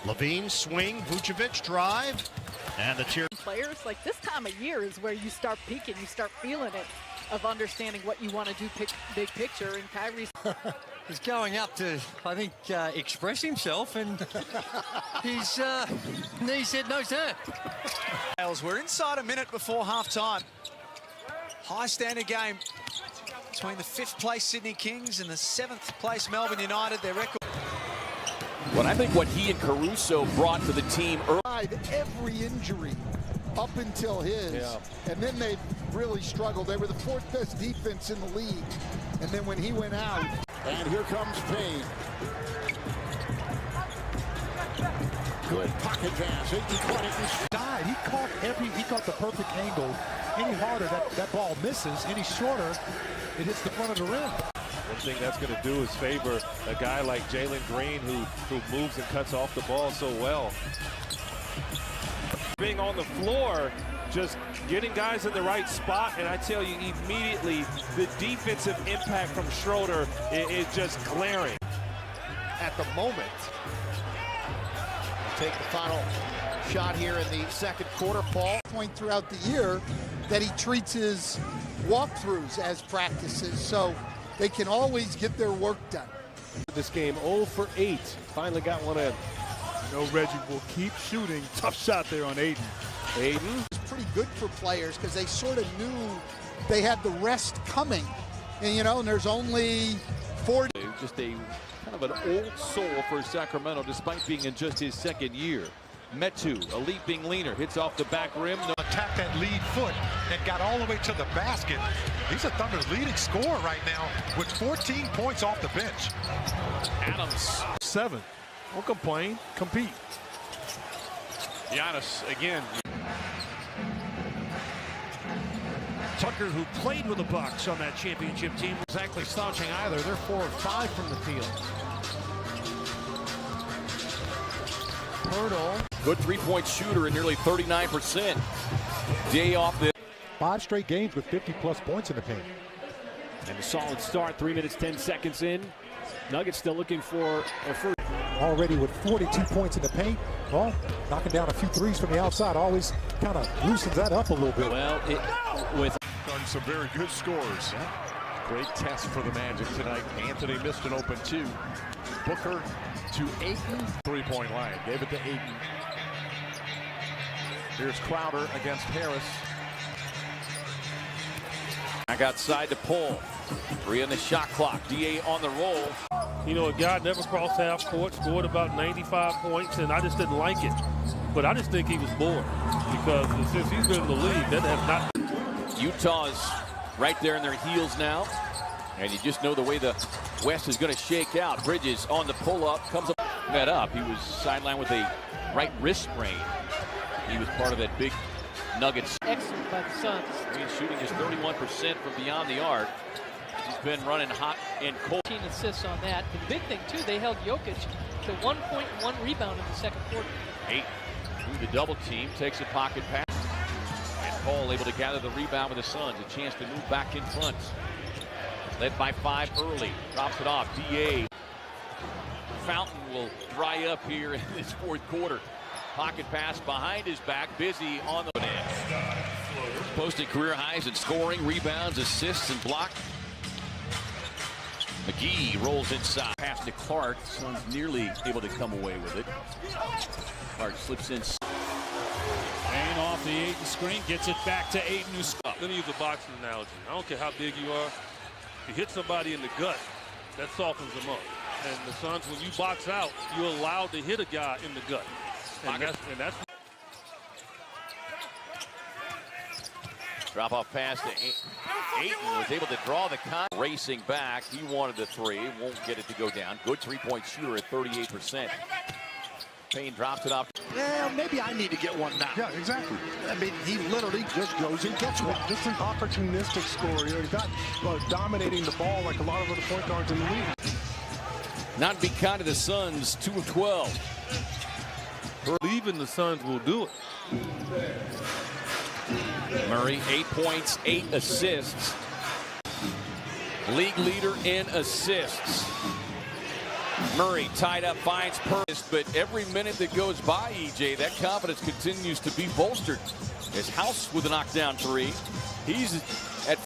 Levine swing, Vucevic drive, and the tier. Players like this time of year is where you start peaking, you start feeling it, of understanding what you want to do big picture. And Kyrie's he's going up to, I think, express himself, and his knee said no, sir. We're inside a minute before halftime. High standard game between the 5th place Sydney Kings and the 7th place Melbourne United. Their record. But I think what he and Caruso brought to the team early. Every injury up until his, and then they really struggled. They were the 4th best defense in the league, and then when he went out. And here comes Payne. Good pocket pass. Died. He caught the perfect angle. Any harder, that ball misses. Any shorter, it hits the front of the rim. One thing that's going to do is favor a guy like Jalen Green who moves and cuts off the ball so well. Being on the floor, just getting guys in the right spot, and I tell you immediately, the defensive impact from Schroeder is just glaring. At the moment, we'll take the final shot here in the second quarter, Paul. Point throughout the year that he treats his walkthroughs as practices, so they can always get their work done. This game 0 for 8. Finally got one in. Reggie will keep shooting. Tough shot there on Ayton. It's pretty good for players because they sort of knew they had the rest coming. And, and there's only 40. Just a kind of an old soul for Sacramento, despite being in just his 2nd year. Metu, a leaping leaner, hits off the back rim. Attacked that lead foot and got all the way to the basket. He's a Thunder's leading scorer right now with 14 points off the bench. Adams. 7. Won't complain. Compete. Giannis again. Tucker, who played with the Bucks on that championship team, exactly slouching either. They're 4 of 5 from the field. Hurdle. Good three-point shooter at nearly 39%. Day off the 5 straight games with 50-plus points in the paint. And a solid start, 3 minutes, 10 seconds in. Nuggets still looking for a first. Already with 42 points in the paint. Well, knocking down a few threes from the outside always kind of loosens that up a little bit. Well, with some very good scores. Great test for the Magic tonight. Anthony missed an open 2. Booker to Ayton. 3-point line. Gave it to Ayton. Here's Crowder against Harris. Back outside to pull. 3 on the shot clock. DA on the roll. A guy never crossed half court, scored about 95 points, and I just didn't like it. But I just think he was bored because since he's been in the league, that has not. Utah's right there in their heels now, and you just know the way the West is going to shake out. Bridges on the pull-up, comes up that up. He was sidelined with a right wrist sprain. He was part of that big Nuggets. Excellent by the Suns. He's shooting just 31% from beyond the arc. He's been running hot and cold. 15 assists on that. The big thing, too, they held Jokic to 1.1 rebound in the second quarter. 8 through the double team, takes a pocket pass. And Paul able to gather the rebound with the Suns. A chance to move back in front. Led by 5 early. Drops it off. DA. Fountain will dry up here in this 4th quarter. Pocket pass behind his back. Busy on the end. Posted career highs in scoring, rebounds, assists, and block. McGee rolls inside. Pass to Clark. Suns nearly able to come away with it. Clark slips in. Payne off the Ayton screen, gets it back to Ayton. Let me use a boxing analogy. I don't care how big you are. If you hit somebody in the gut, that softens them up. And the Suns, when you box out, you're allowed to hit a guy in the gut. And that's Drop off pass to Ayton, was able to draw the con. Racing back, he wanted the 3, won't get it to go down. Good 3-point shooter at 38%. Payne drops it off. Yeah, maybe I need to get one now. Yeah, exactly. I mean, he literally just goes and gets one. Just an opportunistic scorer. He's not dominating the ball like a lot of other point guards in the league. Not be kind to the Suns, 2 of 12. Believing the Suns will do it. Murray, 8 points, 8 assists. League leader in assists. Murray tied up, finds Purvis, but every minute that goes by, EJ, that confidence continues to be bolstered. As House with a knockdown three. He's